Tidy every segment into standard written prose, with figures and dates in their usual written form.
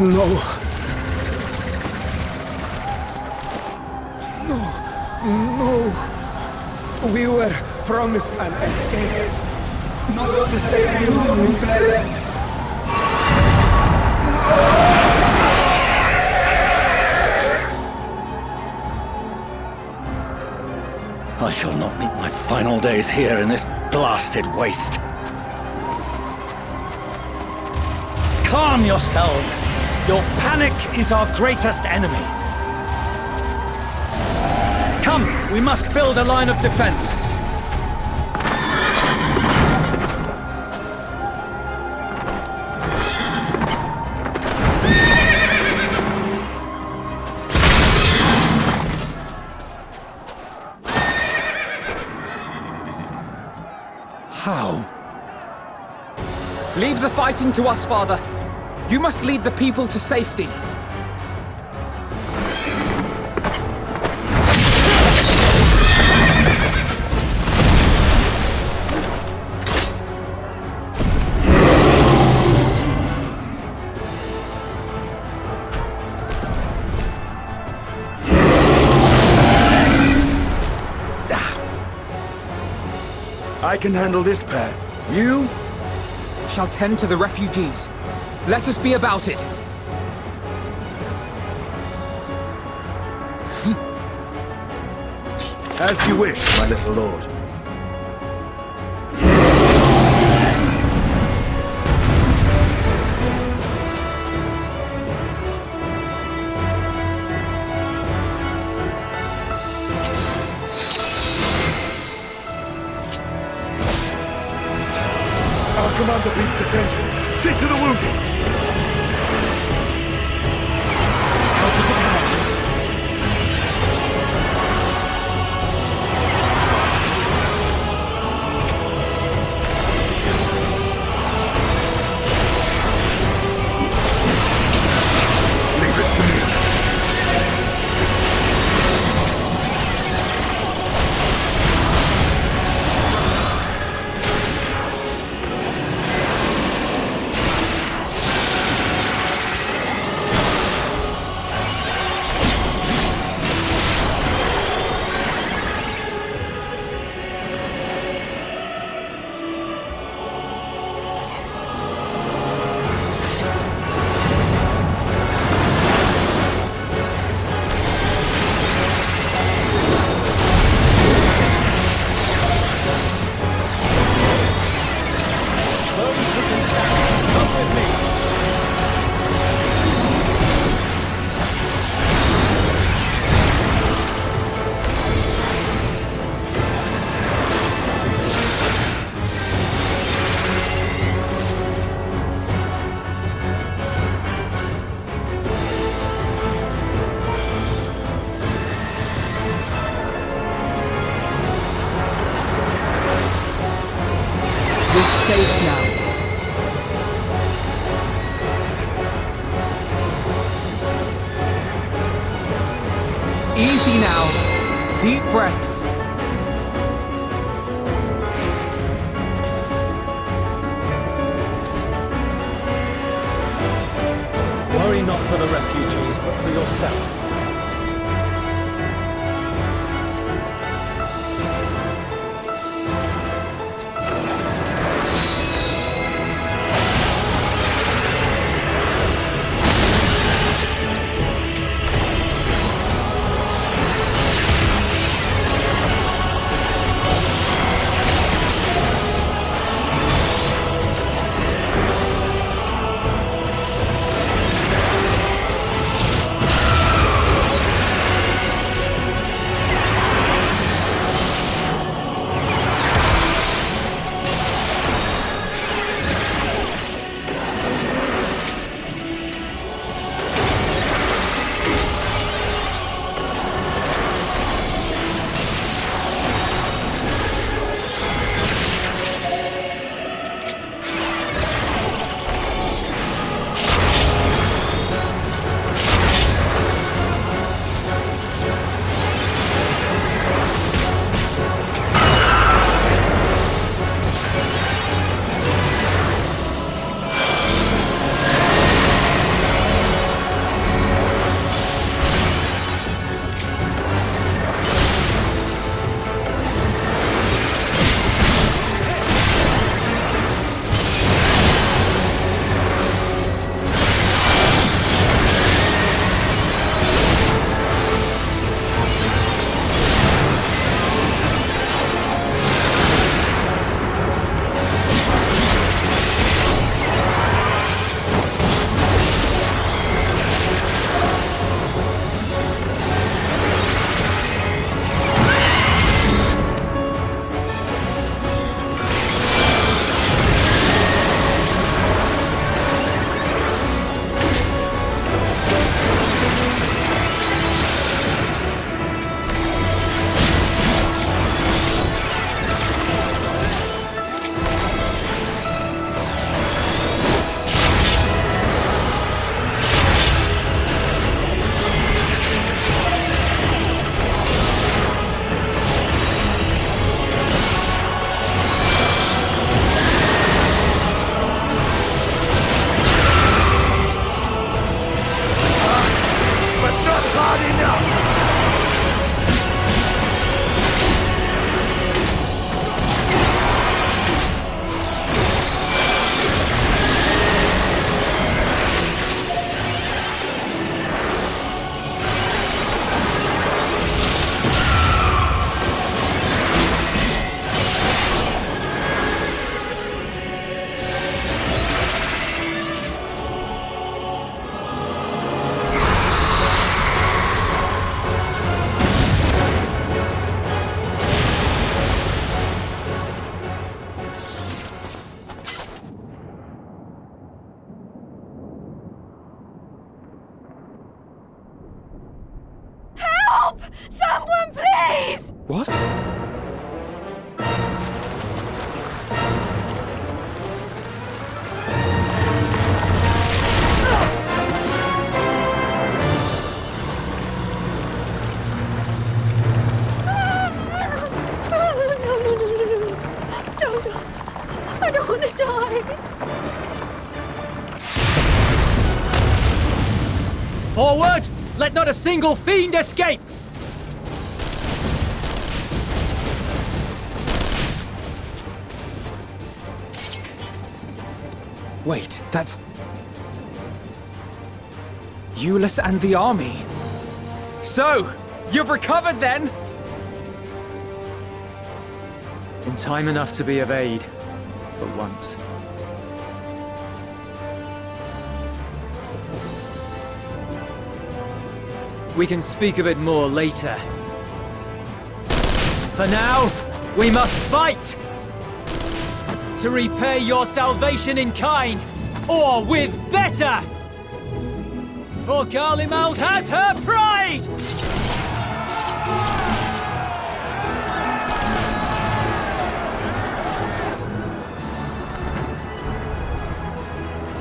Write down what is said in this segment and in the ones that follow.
No. No. No. We were promised an escape. Not the same you who fled. I shall not meet my final days here in this blasted waste. Calm yourselves. Your panic is our greatest enemy. Come, we must build a line of defense. How? Leave the fighting to us, Father. You must lead the people to safety. I can handle this pair. You? Shall tend to the refugees. Let us be about it. As you wish, my little lord. I'll command the beast's attention. See to the wounded. Help us about. Leave it to me. Safe now. Easy now. Deep breaths. Worry not for the refugees, but for yourself. Help! Someone, please! What? No. Don't. I don't want to die. Forward! Let not a single fiend escape! Wait, that's... Euless and the army. So, you've recovered then? In time enough to be of aid, for once. We can speak of it more later. For now, we must fight! To repay your salvation in kind, or with better! For Garlemalde has her pride!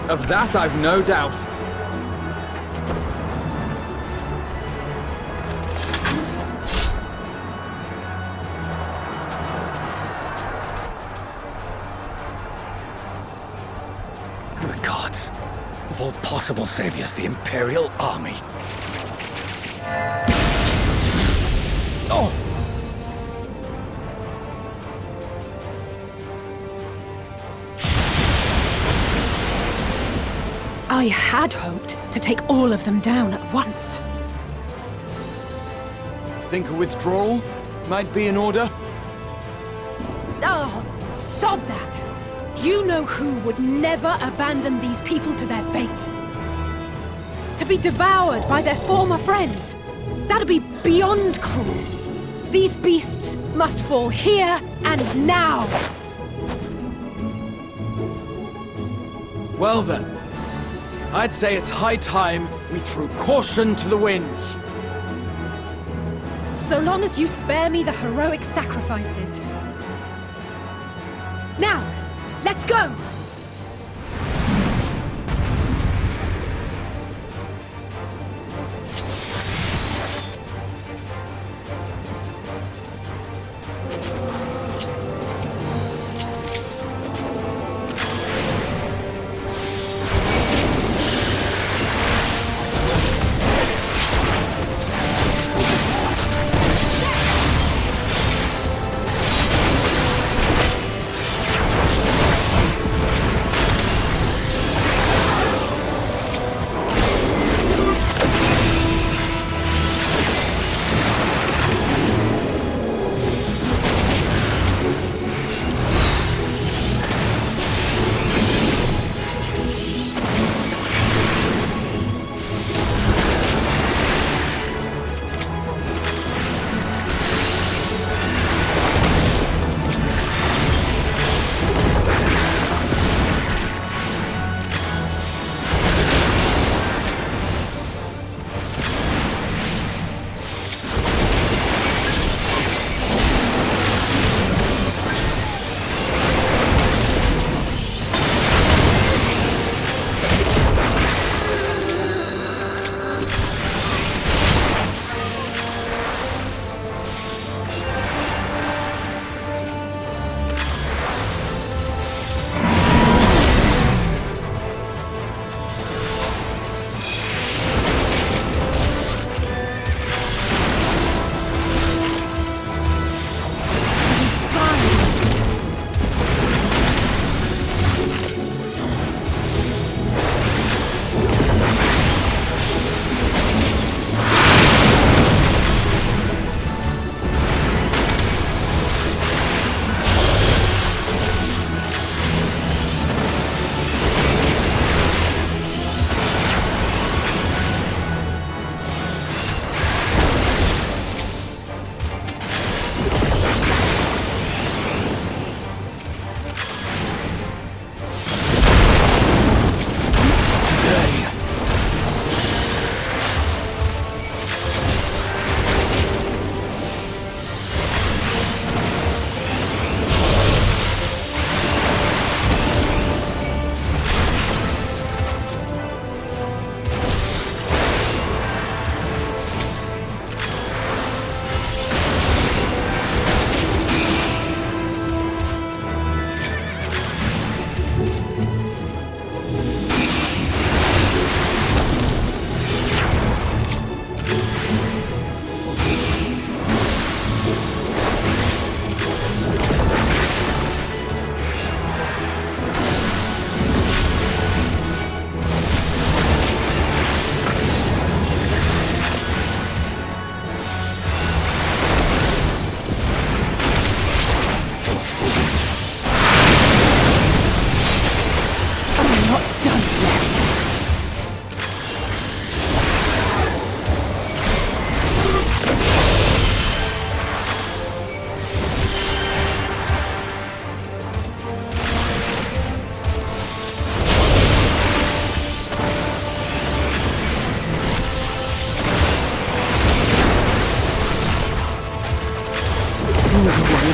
Of that I've no doubt. Good gods. Of all possible saviors, the Imperial Army. Oh! I had hoped to take all of them down at once. Think a withdrawal might be in order? Oh, sod that! You know who would never abandon these people to their fate. To be devoured by their former friends. That'd be beyond cruel. These beasts must fall here and now. Well then, I'd say it's high time we threw caution to the winds. So long as you spare me the heroic sacrifices. Now, let's go!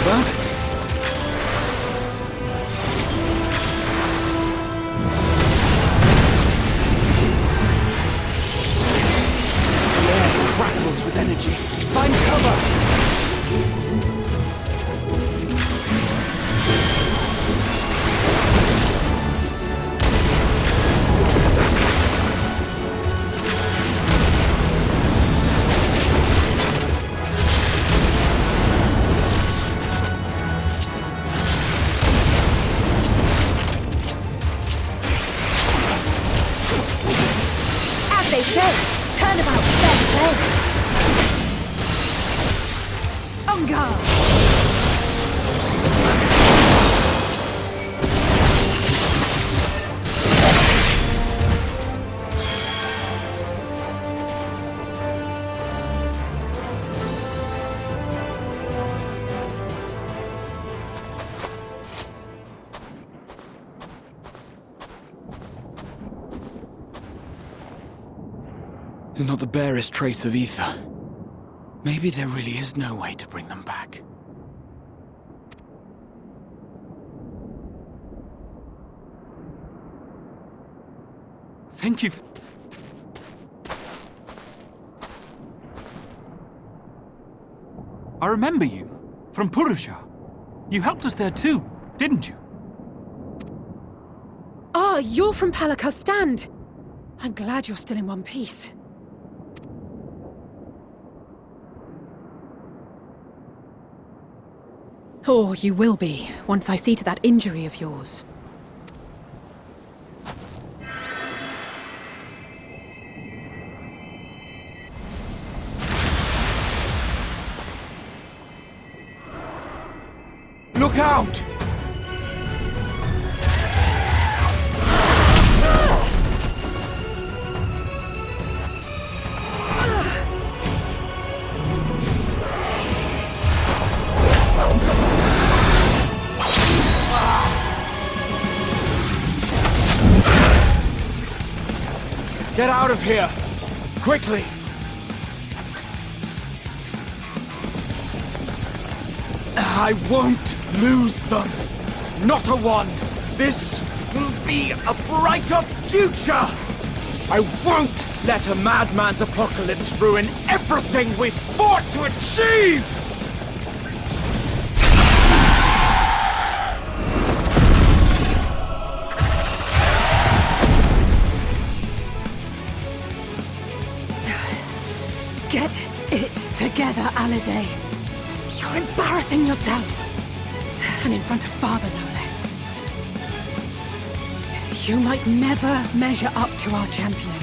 about? The air crackles with energy. Find cover! As they say, turnabout fair play. On guard! There's not the barest trace of ether. Maybe there really is no way to bring them back. Thank you. I remember you. From Purusha. You helped us there too, didn't you? Ah, you're from Palaka's stand. I'm glad you're still in one piece. Or you will be, once I see to that injury of yours. Look out! Get out of here! Quickly! I won't lose them! Not a one! This will be a brighter future! I won't let a madman's apocalypse ruin everything we've fought to achieve! Get it together, Alize. You're embarrassing yourself. And in front of Father, no less. You might never measure up to our champion.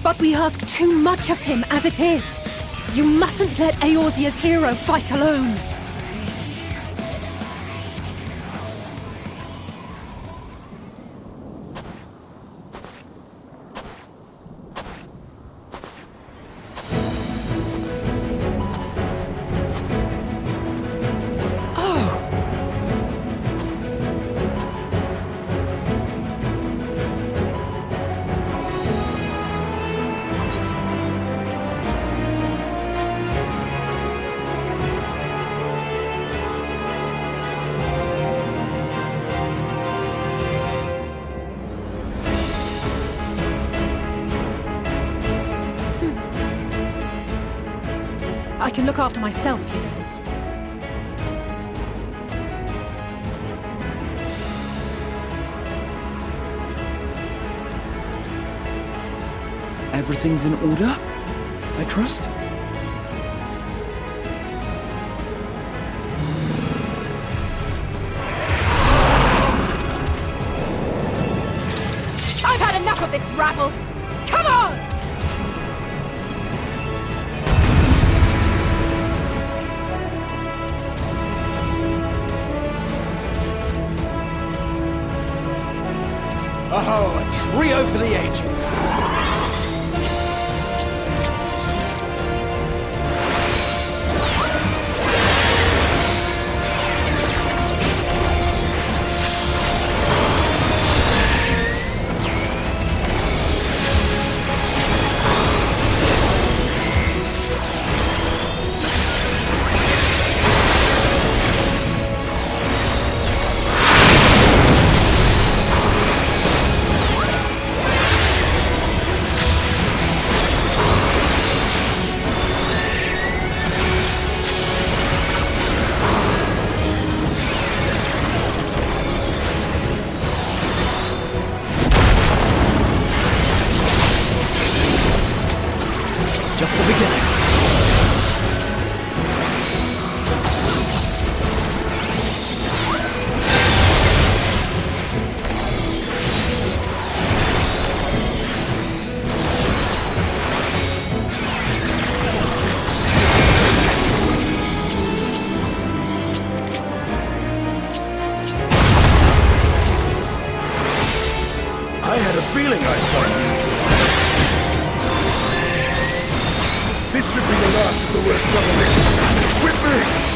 But we ask too much of him as it is. You mustn't let Eorzea's hero fight alone. I can look after myself, you know. Everything's in order, I trust? I've had enough of this rabble! Come on! Oh, a trio for the ages! just the beginning. I had a feeling I'd find you. This should be the last of the worst trouble. With me!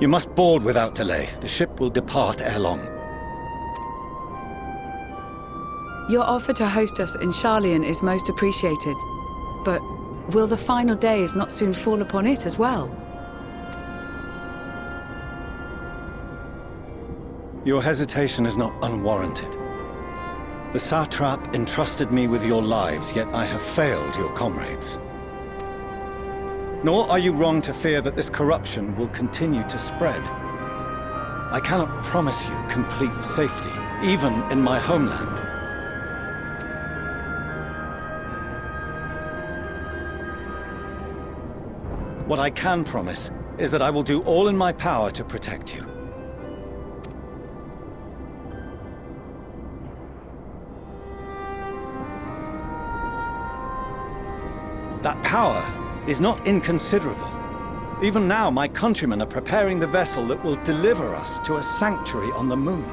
You must board without delay. The ship will depart ere long. Your offer to host us in Sharlayan is most appreciated. But will the final days not soon fall upon it as well? Your hesitation is not unwarranted. The satrap entrusted me with your lives, yet I have failed your comrades. Nor are you wrong to fear that this corruption will continue to spread. I cannot promise you complete safety, even in my homeland. What I can promise is that I will do all in my power to protect you. That power is not inconsiderable. Even now, my countrymen are preparing the vessel that will deliver us to a sanctuary on the moon.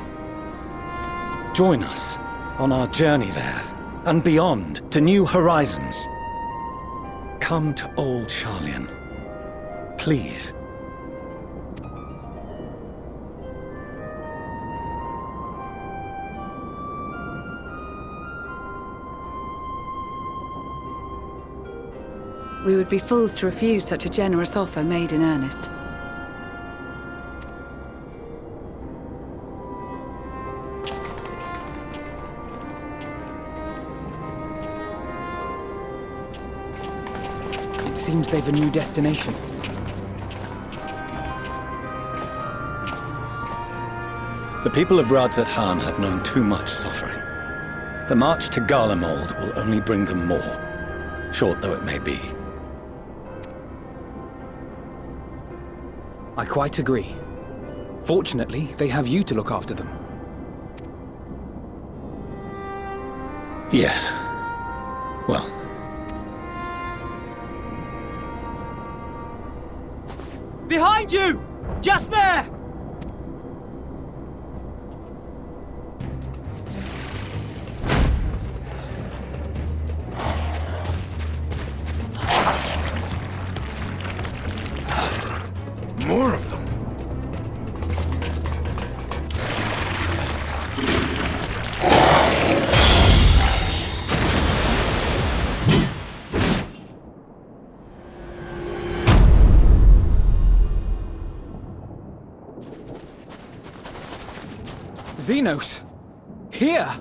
Join us on our journey there, and beyond, to new horizons. Come to old Sharlayan. Please. We would be fools to refuse such a generous offer made in earnest. It seems they've a new destination. The people of Radzat-Han have known too much suffering. The march to Garlemalde will only bring them more, short though it may be. I quite agree. Fortunately, they have you to look after them. Yes. Well. Behind you! Just there! More of them. Xenos! Here!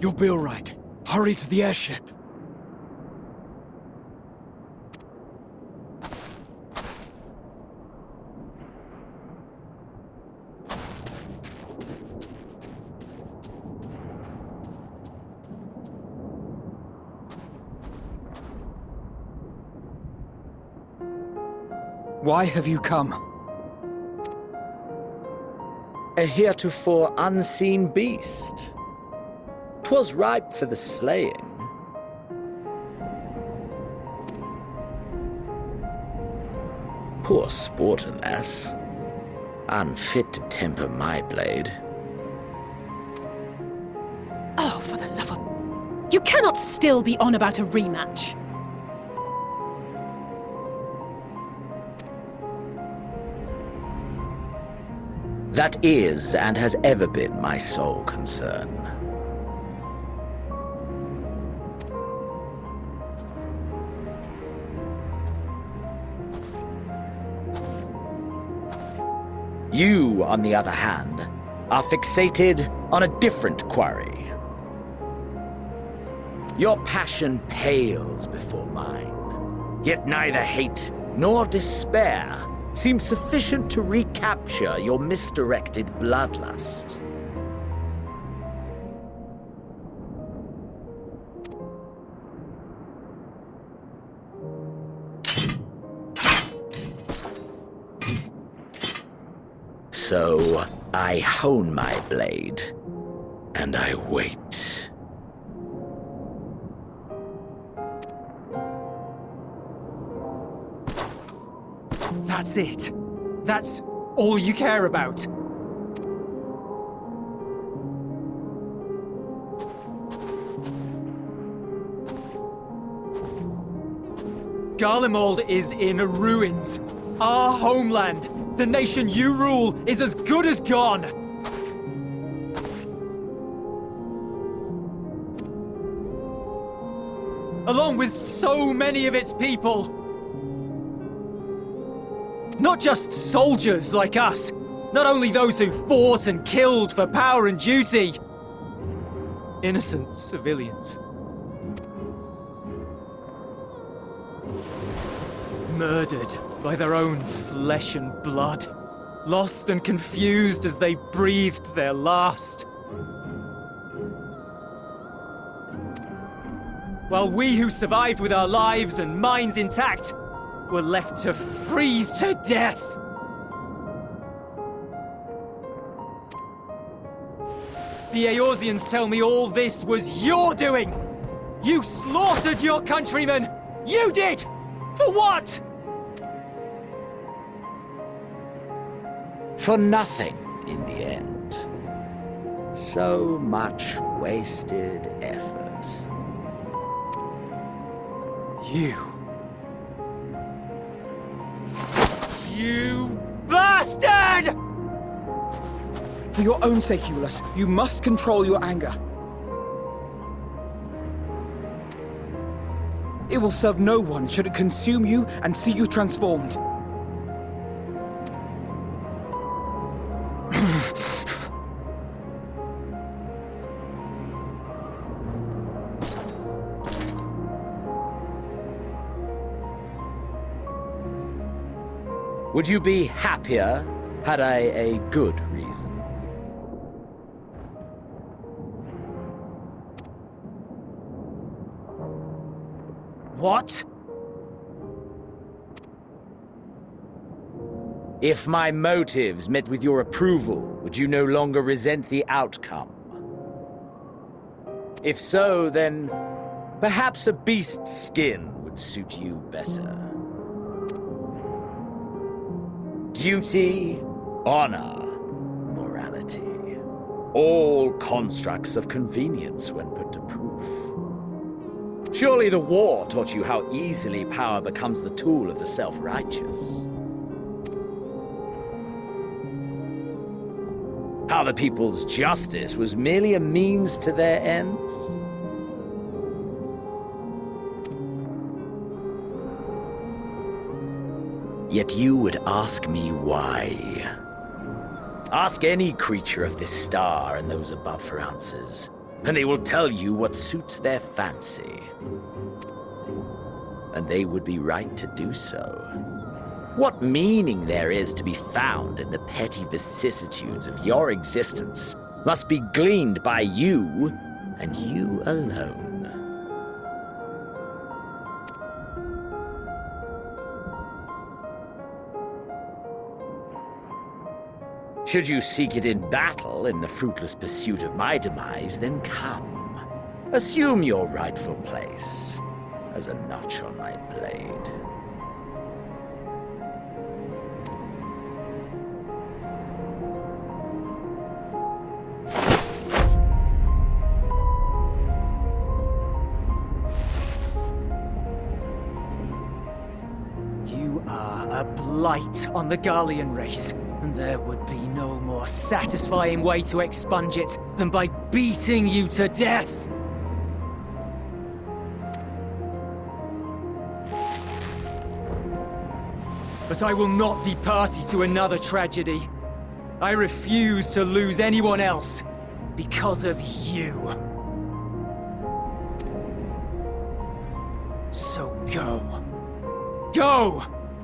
You'll be all right. Hurry to the airship. Why have you come? A heretofore unseen beast. 'Twas ripe for the slaying. Poor sport, alas. Unfit to temper my blade. Oh, for the love of... You cannot still be on about a rematch. That is and has ever been my sole concern. You, on the other hand, are fixated on a different quarry. Your passion pales before mine, yet neither hate nor despair seems sufficient to recapture your misdirected bloodlust. So, I hone my blade, and I wait. That's it. That's all you care about. Garlemalde is in ruins. Our homeland, the nation you rule, is as good as gone. Along with so many of its people. Not just soldiers like us. Not only those who fought and killed for power and duty. Innocent civilians. Murdered by their own flesh and blood. Lost and confused as they breathed their last. While we who survived with our lives and minds intact were left to freeze to death. The Eorzeans tell me all this was your doing! You slaughtered your countrymen! You did! For what? For nothing, in the end. So much wasted effort. You bastard! For your own sake, Eulus, you must control your anger. It will serve no one should it consume you and see you transformed. Would you be happier had I a good reason? What? If my motives met with your approval, would you no longer resent the outcome? If so, then perhaps a beast's skin would suit you better. Duty, honor, morality. All constructs of convenience when put to proof. Surely the war taught you how easily power becomes the tool of the self-righteous. How the people's justice was merely a means to their ends. Yet you would ask me why. Ask any creature of this star and those above for answers, and they will tell you what suits their fancy. And they would be right to do so. What meaning there is to be found in the petty vicissitudes of your existence must be gleaned by you, and you alone. Should you seek it in battle in the fruitless pursuit of my demise, then come. Assume your rightful place as a notch on my blade. You are a blight on the Garlean race, and there would be no more satisfying way to expunge it than by beating you to death. But I will not be party to another tragedy. I refuse to lose anyone else because of you. So go. Go!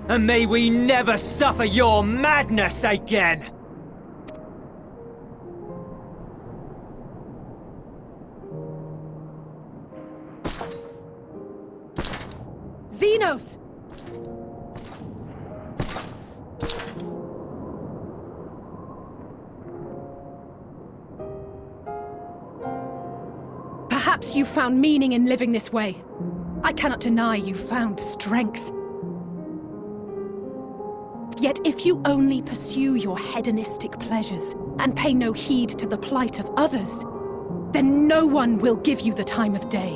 And may we never suffer your madness again! Xenos! Perhaps you found meaning in living this way. I cannot deny you found strength. Yet if you only pursue your hedonistic pleasures and pay no heed to the plight of others, then no one will give you the time of day.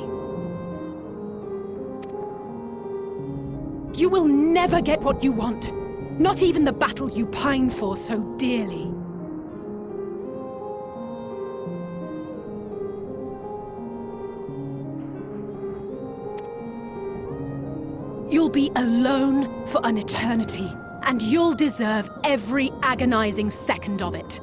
You will never get what you want, not even the battle you pine for so dearly. You'll be alone for an eternity. And you'll deserve every agonizing second of it.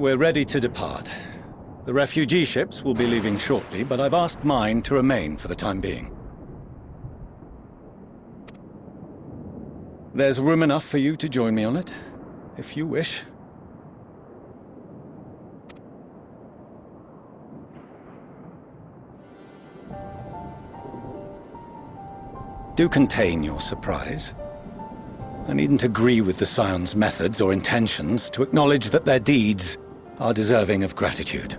We're ready to depart. The refugee ships will be leaving shortly, but I've asked mine to remain for the time being. There's room enough for you to join me on it, if you wish. Do contain your surprise. I needn't agree with the Scions' methods or intentions to acknowledge that their deeds are deserving of gratitude.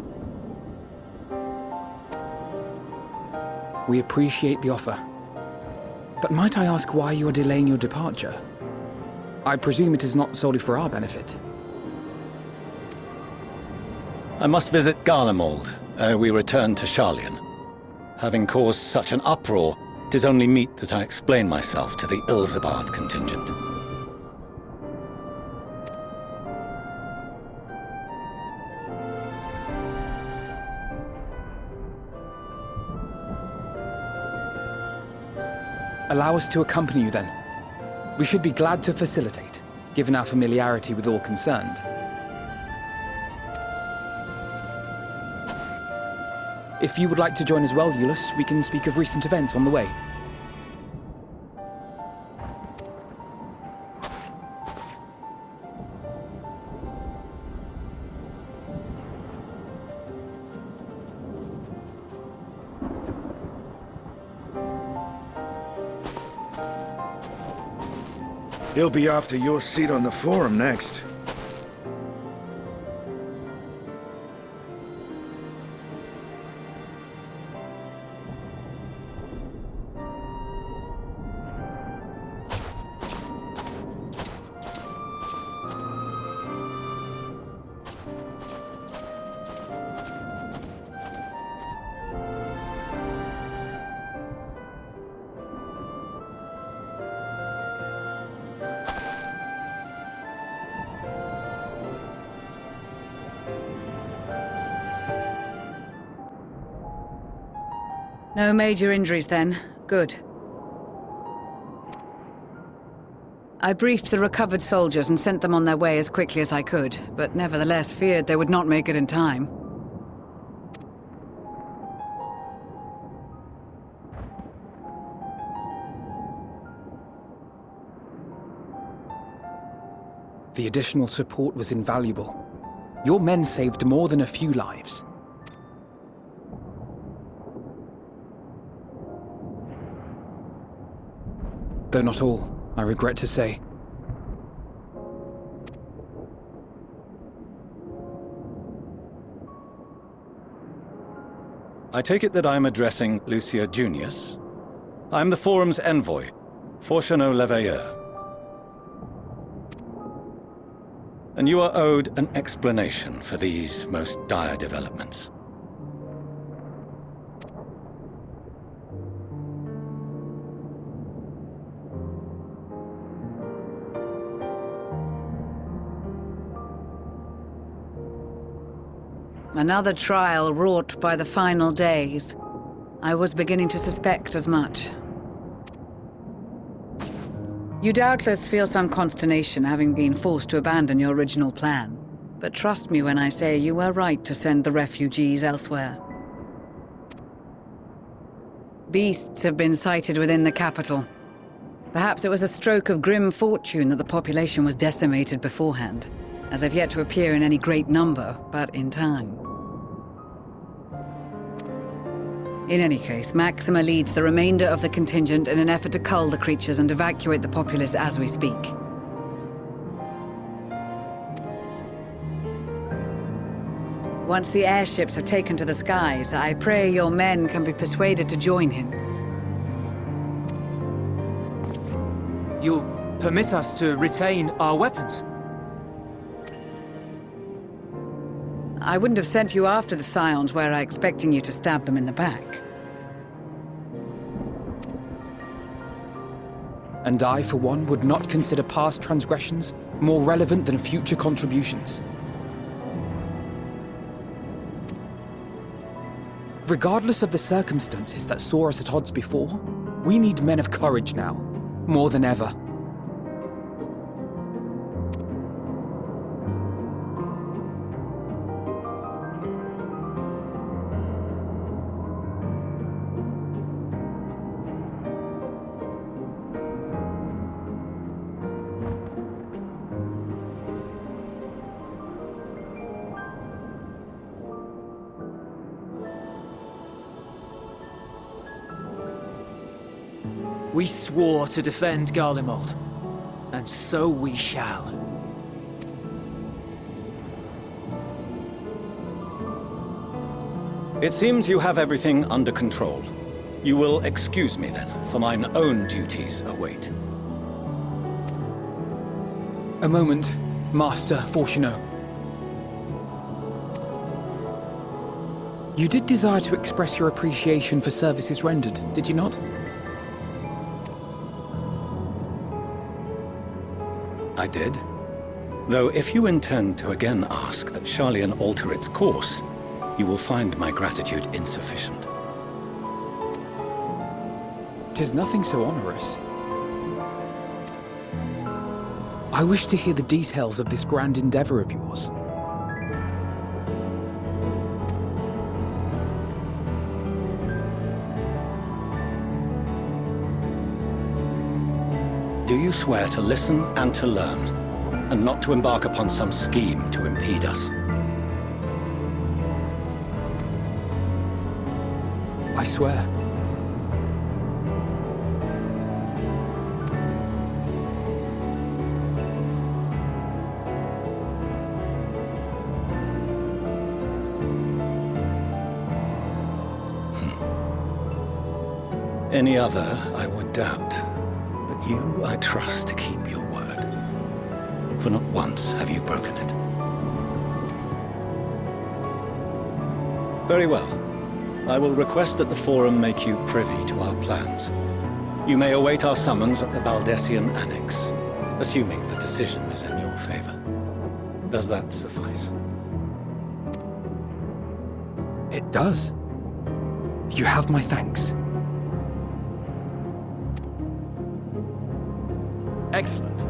We appreciate the offer. But might I ask why you are delaying your departure? I presume it is not solely for our benefit. I must visit Garlemalde ere we return to Scions. Having caused such an uproar, it is only meet that I explain myself to the Ilzabard contingent. Allow us to accompany you then. We should be glad to facilitate, given our familiarity with all concerned. If you would like to join as well, Eulus, we can speak of recent events on the way. He'll be after your seat on the forum next. No major injuries then. Good. I briefed the recovered soldiers and sent them on their way as quickly as I could, but nevertheless feared they would not make it in time. The additional support was invaluable. Your men saved more than a few lives. Though not all, I regret to say. I take it that I'm addressing Lucia Junius. I'm the Forum's envoy, Fortuneau Leveilleur. And you are owed an explanation for these most dire developments. Another trial wrought by the final days. I was beginning to suspect as much. You doubtless feel some consternation having been forced to abandon your original plan. But trust me when I say you were right to send the refugees elsewhere. Beasts have been sighted within the capital. Perhaps it was a stroke of grim fortune that the population was decimated beforehand, as they've yet to appear in any great number, but in time. In any case, Maxima leads the remainder of the contingent in an effort to cull the creatures and evacuate the populace as we speak. Once the airships are taken to the skies, I pray your men can be persuaded to join him. You'll permit us to retain our weapons? I wouldn't have sent you after the Scions were I expecting you to stab them in the back. And I, for one, would not consider past transgressions more relevant than future contributions. Regardless of the circumstances that saw us at odds before, we need men of courage now, more than ever. We swore to defend Garlemalde, and so we shall. It seems you have everything under control. You will excuse me then, for mine own duties await. A moment, Master Fortuneau. You did desire to express your appreciation for services rendered, did you not? I did. Though if you intend to again ask that Charlian alter its course, you will find my gratitude insufficient. 'Tis nothing so onerous. I wish to hear the details of this grand endeavor of yours. Do you swear to listen and to learn, and not to embark upon some scheme to impede us? I swear. Any other I would doubt, but you I trust to keep your word. For not once have you broken it. Very well. I will request that the Forum make you privy to our plans. You may await our summons at the Baldessian Annex, assuming the decision is in your favor. Does that suffice? It does. You have my thanks. Excellent.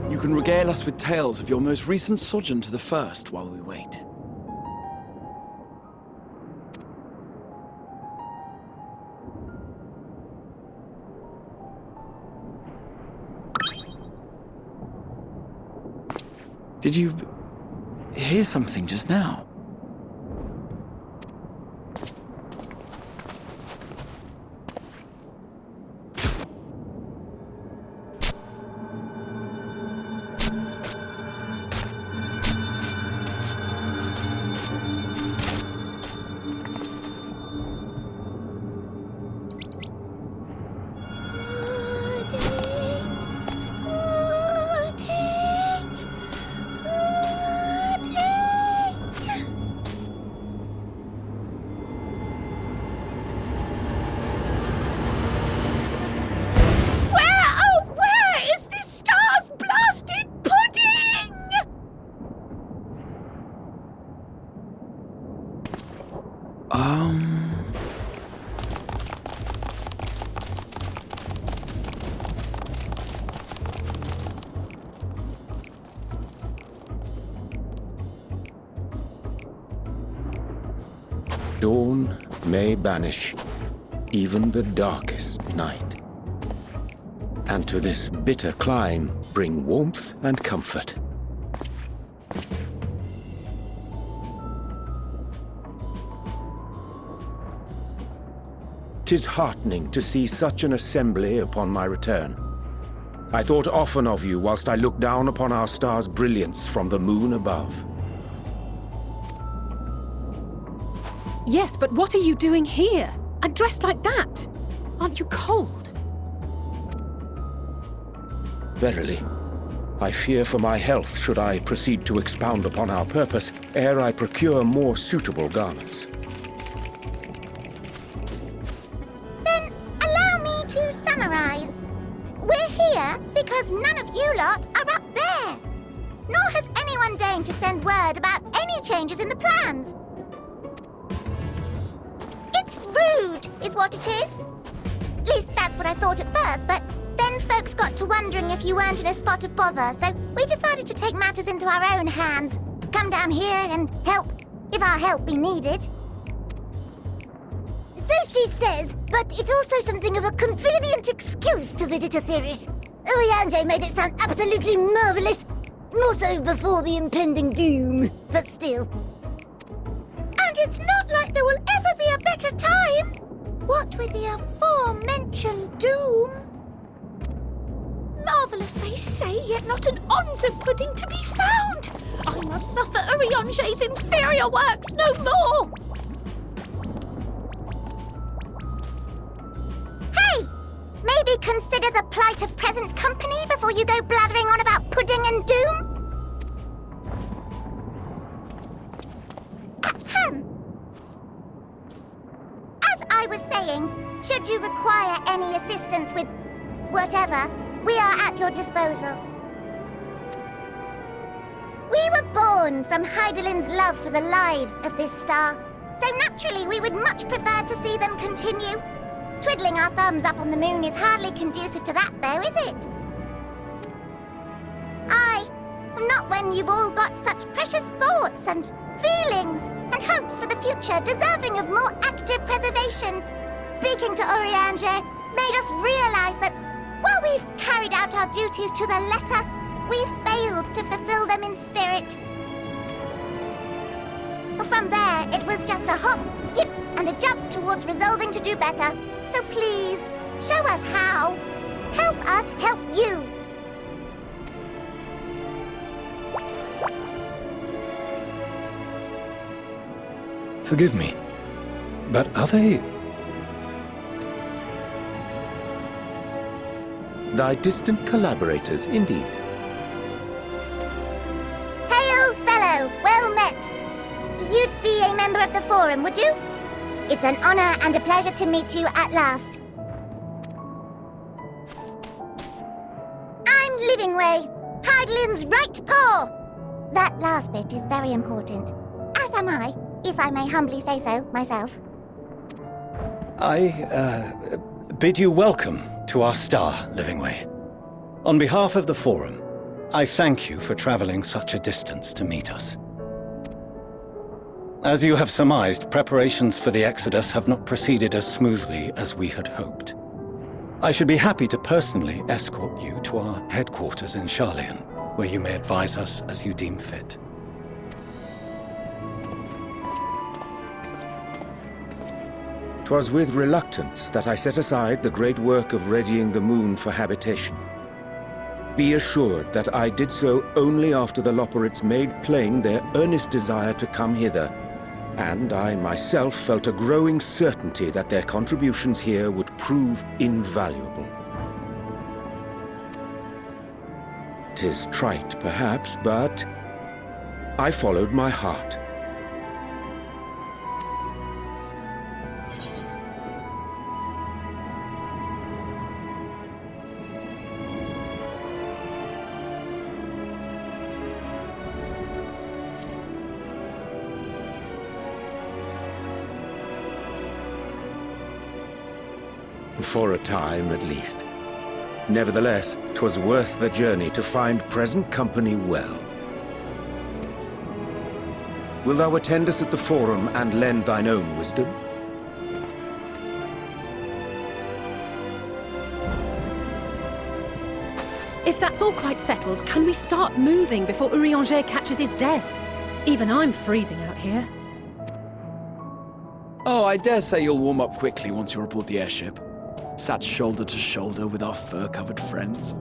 You can regale us with tales of your most recent sojourn to the First while we wait. Did you hear something just now? Dawn may banish even the darkest night, and to this bitter clime bring warmth and comfort. 'Tis heartening to see such an assembly upon my return. I thought often of you whilst I looked down upon our star's brilliance from the moon above. Yes, but what are you doing here? And dressed like that? Aren't you cold? Verily, I fear for my health should I proceed to expound upon our purpose ere I procure more suitable garments. Then allow me to summarize. We're here because none of you lot are up there. Nor has anyone deigned to send word about any changes in the plans. It's rude, is what it is. At least that's what I thought at first, but then folks got to wondering if you weren't in a spot of bother, so we decided to take matters into our own hands. Come down here and help, if our help be needed. So she says, but it's also something of a convenient excuse to visit Aetheris. Oriange made it sound absolutely marvelous. More so before the impending doom, but still. And it's not like there will ever be a better time. What with the aforementioned doom? marvellous, they say, yet not an ounce of pudding to be found. I must suffer Urianger's inferior works no more. Hey! Maybe consider the plight of present company before you go blathering on about pudding and doom? Ahem. As I was saying, should you require any assistance with whatever, we are at your disposal. We were born from Hydaelyn's love for the lives of this star, so naturally we would much prefer to see them continue. Twiddling our thumbs up on the moon is hardly conducive to that, though, is it? Not when you've all got such precious thoughts and feelings and hopes for the future deserving of more active preservation. Speaking to Urianger made us realize that while we've carried out our duties to the letter, we've failed to fulfill them in spirit. From there, it was just a hop, skip, and a jump towards resolving to do better. So please, show us how. Help us help you. Forgive me, but are they... Thy distant collaborators, indeed. Hail, fellow! Well met! You'd be a member of the Forum, would you? It's an honor and a pleasure to meet you at last. I'm Livingway, Hydaelyn's right paw! That last bit is very important. As am I, if I may humbly say so myself. I bid you welcome to our star, Livingway. On behalf of the Forum, I thank you for traveling such a distance to meet us. As you have surmised, preparations for the Exodus have not proceeded as smoothly as we had hoped. I should be happy to personally escort you to our headquarters in Sharlayan, where you may advise us as you deem fit. 'Twas with reluctance that I set aside the great work of readying the moon for habitation. Be assured that I did so only after the Loperites made plain their earnest desire to come hither, and I myself felt a growing certainty that their contributions here would prove invaluable. 'Tis trite, perhaps, but I followed my heart. For a time, at least. Nevertheless, 'twas worth the journey to find present company well. Wilt thou attend us at the Forum and lend thine own wisdom? If that's all quite settled, can we start moving before Urianger catches his death? Even I'm freezing out here. Oh, I dare say you'll warm up quickly once you're aboard the airship. Sat shoulder to shoulder with our fur-covered friends.